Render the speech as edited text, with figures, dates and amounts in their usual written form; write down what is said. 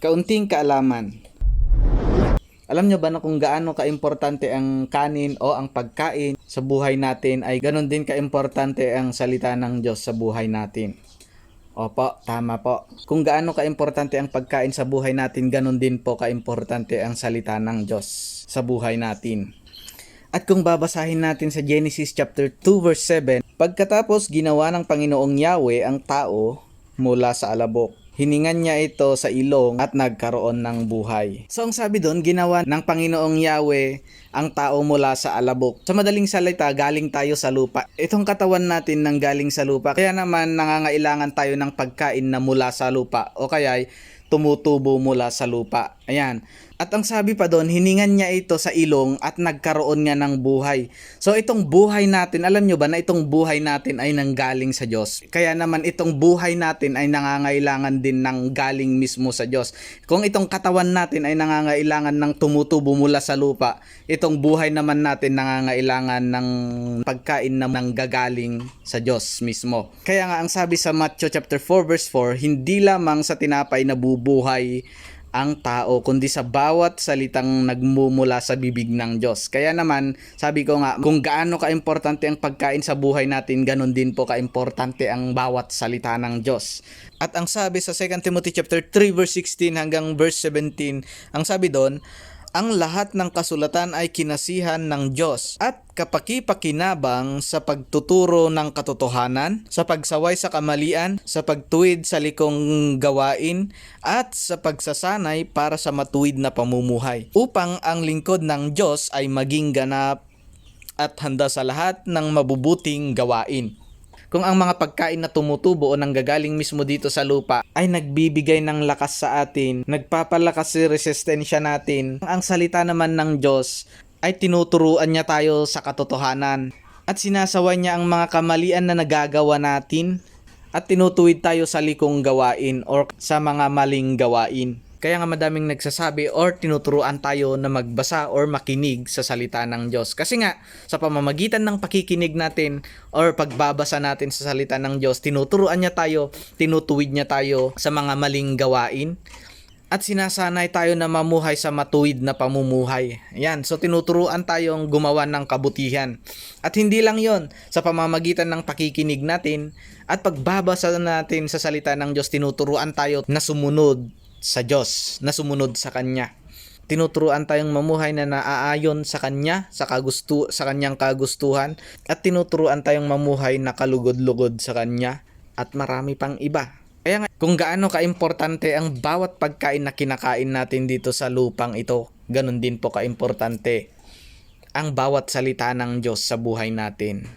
Kaunting kaalaman. Alam nyo ba na kung gaano kaimportante ang kanin o ang pagkain sa buhay natin ay ganon din kaimportante ang salita ng Diyos sa buhay natin? Opo, tama po. Kung gaano kaimportante ang pagkain sa buhay natin, ganon din po kaimportante ang salita ng Diyos sa buhay natin. At kung babasahin natin sa Genesis chapter 2 verse 7, pagkatapos ginawa ng Panginoong Yahweh ang tao mula sa alabok, hiningan niya ito sa ilong at nagkaroon ng buhay. So ang sabi doon, ginawa ng Panginoong Yahweh ang tao mula sa alabok. Sa madaling salita, galing tayo sa lupa. Itong katawan natin nang galing sa lupa. Kaya naman nangangailangan tayo ng pagkain na mula sa lupa o kaya tumutubo mula sa lupa. Ayan. At ang sabi pa doon, hiningan niya ito sa ilong at nagkaroon nga ng buhay. So itong buhay natin, alam nyo ba na itong buhay natin ay nanggaling sa Diyos? Kaya naman itong buhay natin ay nangangailangan din ng galing mismo sa Diyos. Kung itong katawan natin ay nangangailangan ng tumutubo mula sa lupa, itong buhay naman natin nangangailangan ng pagkain na nanggagaling sa Diyos mismo. Kaya nga ang sabi sa Matthew chapter 4 verse 4, hindi lamang sa tinapay nabubuhay ang tao, kundi sa bawat salitang nagmumula sa bibig ng Diyos. Kaya naman, sabi ko nga, kung gaano kaimportante ang pagkain sa buhay natin, ganun din po kaimportante ang bawat salita ng Diyos. At ang sabi sa 2 Timothy chapter 3 verse 16 hanggang verse 17, ang sabi doon, ang lahat ng kasulatan ay kinasihan ng Diyos at kapaki-pakinabang sa pagtuturo ng katotohanan, sa pagsaway sa kamalian, sa pagtuwid sa likong gawain, at sa pagsasanay para sa matuwid na pamumuhay, upang ang lingkod ng Diyos ay maging ganap at handa sa lahat ng mabubuting gawain. Kung ang mga pagkain na tumutubo o nanggagaling mismo dito sa lupa ay nagbibigay ng lakas sa atin, nagpapalakas sa resistensya natin, ang salita naman ng Diyos ay tinuturuan niya tayo sa katotohanan at sinasaway niya ang mga kamalian na nagagawa natin at tinutuwid tayo sa likong gawain or sa mga maling gawain. Kaya nga madaming nagsasabi or tinuturuan tayo na magbasa or makinig sa salita ng Diyos. Kasi nga, sa pamamagitan ng pakikinig natin or pagbabasa natin sa salita ng Diyos, tinuturuan niya tayo, tinutuwid niya tayo sa mga maling gawain. At sinasanay tayo na mamuhay sa matuwid na pamumuhay. Yan, so tinuturuan tayong gumawa ng kabutihan. At hindi lang yon, sa pamamagitan ng pakikinig natin at pagbabasa natin sa salita ng Diyos, tinuturuan tayo na sumunod sa Diyos, na sumunod sa Kanya. Tinuturuan tayong mamuhay na naaayon sa Kanya, sa Kanyang kagustuhan, at tinuturuan tayong mamuhay na kalugod-lugod sa Kanya, at marami pang iba. Kaya nga, kung gaano kaimportante ang bawat pagkain na kinakain natin dito sa lupang ito, ganun din po kaimportante ang bawat salita ng Diyos sa buhay natin.